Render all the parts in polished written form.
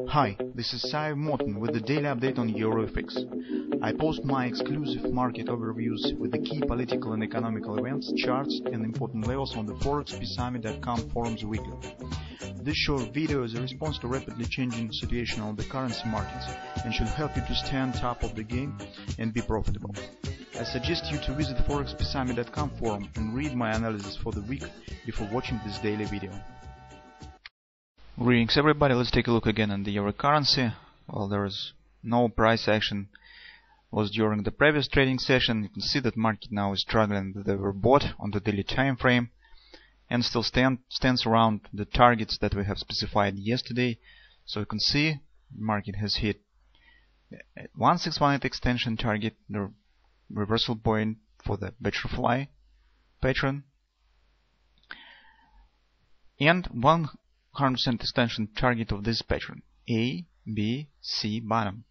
Hi, this is Sive Morten with the daily update on EURUSD. I post my exclusive market overviews with the key political and economical events, charts and important levels on the ForexPeaceArmy.com forums weekly. This short video is a response to rapidly changing situation on the currency markets and should help you to stay on top of the game and be profitable. I suggest you to visit ForexPeaceArmy.com forum and read my analysis for the week before watching this daily video. Greetings everybody, let's take a look again at the euro currency. Well, there is no price action was during the previous trading session. You can see that market now is struggling with the overbought on the daily time frame and still stands around the targets that we have specified yesterday. So you can see the market has hit 1618 extension target, the reversal point for the butterfly pattern, and 100% extension target of this pattern, A, B, C bottom.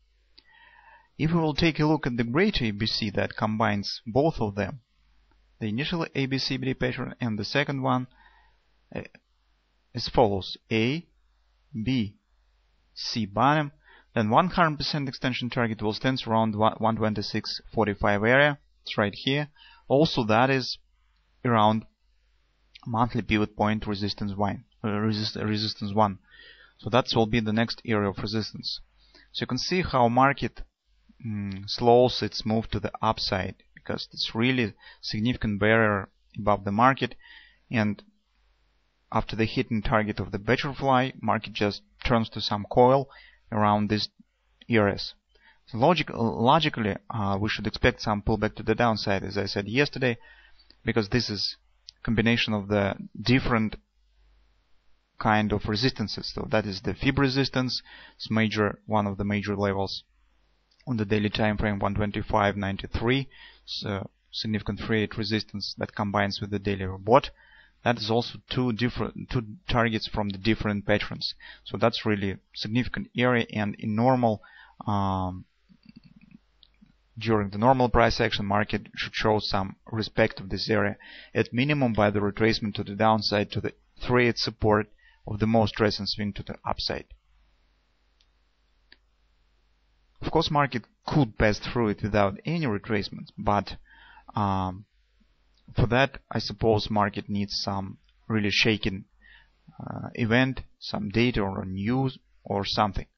If we will take a look at the greater ABC that combines both of them, the initial ABCD pattern and the second one, as follows: A, B, C bottom, then 100% extension target will stand around 126.45 area. It's right here. Also, that is around monthly pivot point resistance 1. So that will be the next area of resistance. So you can see how market slows its move to the upside, because it's really significant barrier above the market, and after the hitting target of the butterfly, market just turns to some coil around these areas. So logically, we should expect some pullback to the downside, as I said yesterday, because this is combination of the different kind of resistances. So that is the fib resistance. It's one of the major levels on the daily time frame, 125.93. So significant free rate resistance that combines with the daily robot. That is also two targets from the different patterns. So that's really significant area, and in normal during the normal price action, market should show some respect of this area, at minimum by the retracement to the downside to the 3-8 support of the most recent swing to the upside. Of course, market could pass through it without any retracement, but for that, I suppose market needs some really shaking event, some data or news or something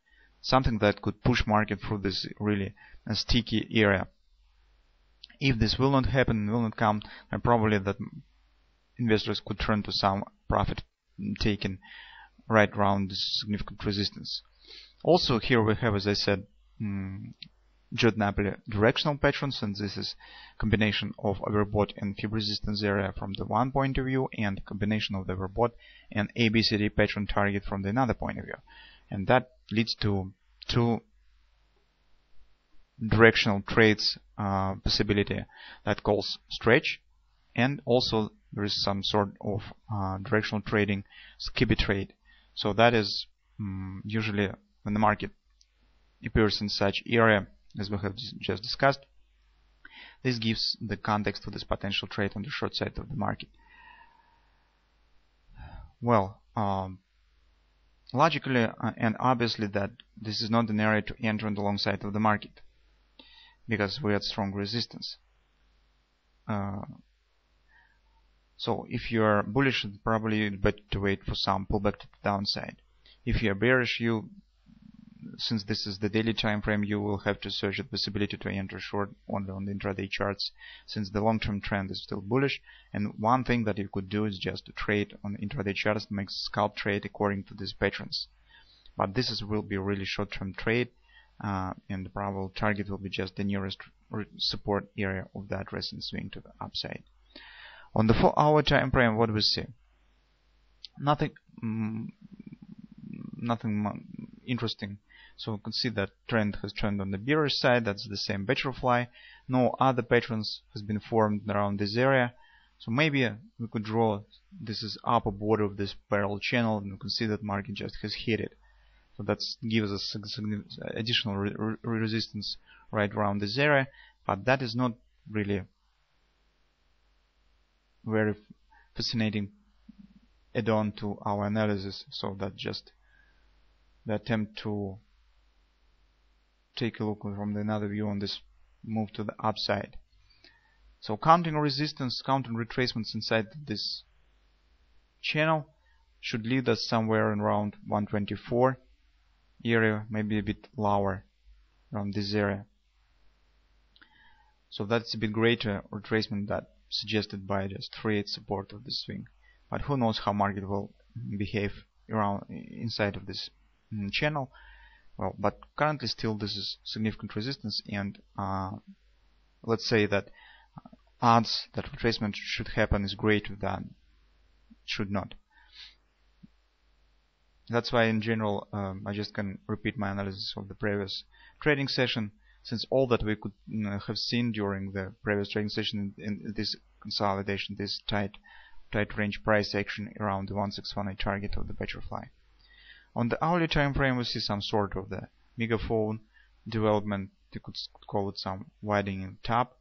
that could push market through this really sticky area. If this will not happen, will not come, then probably that investors could turn to some profit taken right around this significant resistance. Also here we have, as I said, Napoli directional patterns, and this is combination of overbought and fib resistance area from the one point of view, and combination of the overbought and ABCD pattern target from the another point of view, and that leads to two directional trades possibility that calls stretch, and also there is some sort of directional trading skibby trade. So that is usually when the market appears in such area as we have just discussed. This gives the context to this potential trade on the short side of the market. Well, logically and obviously that this is not an area to enter on the long side of the market, because we had strong resistance. So if you are bullish, probably it's better to wait for some pullback to the downside. If you are bearish, since this is the daily time frame, you will have to search the possibility to enter short on the intraday charts, since the long-term trend is still bullish. And one thing that you could do is just to trade on intraday charts, make scalp trade according to these patterns. But this will be a really short-term trade, and the probable target will be just the nearest support area of that recent swing to the upside. On the 4-hour time frame, what we see? Nothing interesting. So you can see that trend has turned on the bearish side. That's the same butterfly. No other patterns has been formed around this area. So maybe we could draw this is upper border of this parallel channel, and you can see that market just has hit it. So that gives us additional resistance right around this area, but that is not really very fascinating add-on to our analysis. So that just the attempt to take a look from another view on this move to the upside. So counting resistance, counting retracements inside this channel should lead us somewhere around 124 area, maybe a bit lower around this area. So that's a bit greater retracement that suggested by just 3/8 support of this swing. But who knows how market will behave around inside of this channel. Well, but currently still this is significant resistance, and let's say that odds that retracement should happen is greater than should not. That's why in general I just can repeat my analysis of the previous trading session, since all that we could have seen during the previous trading session in this consolidation, this tight range price action around the 1618 target of the butterfly. On the hourly time frame we see some sort of the megaphone development, you could call it some widening top.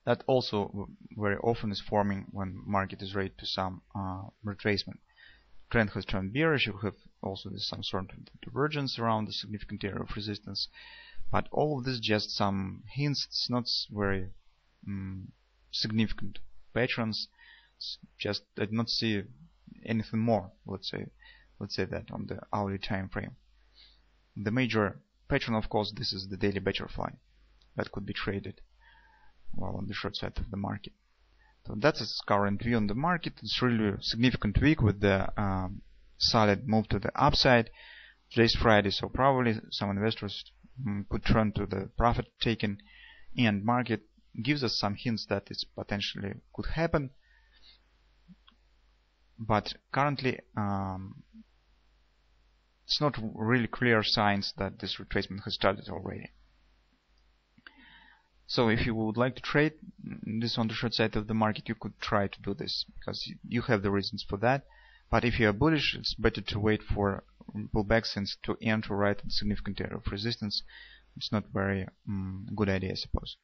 That also very often is forming when market is ready to some retracement. Trend has turned bearish, you have also some sort of divergence around the significant area of resistance. But all of this just some hints, it's not very significant patterns. It's just I did not see anything more, let's say that on the hourly time frame. The major pattern, of course, this is the daily butterfly that could be traded well on the short side of the market. So that's its current view on the market. It's really a significant week with the solid move to the upside. Today's Friday, so probably some investors could turn to the profit taking, and market gives us some hints that it's potentially could happen. But currently it's not really clear signs that this retracement has started already. So if you would like to trade this on the short side of the market, you could try to do this because you have the reasons for that. But if you are bullish, it's better to wait for pullback, since to enter right at significant area of resistance, it's not very good idea, I suppose.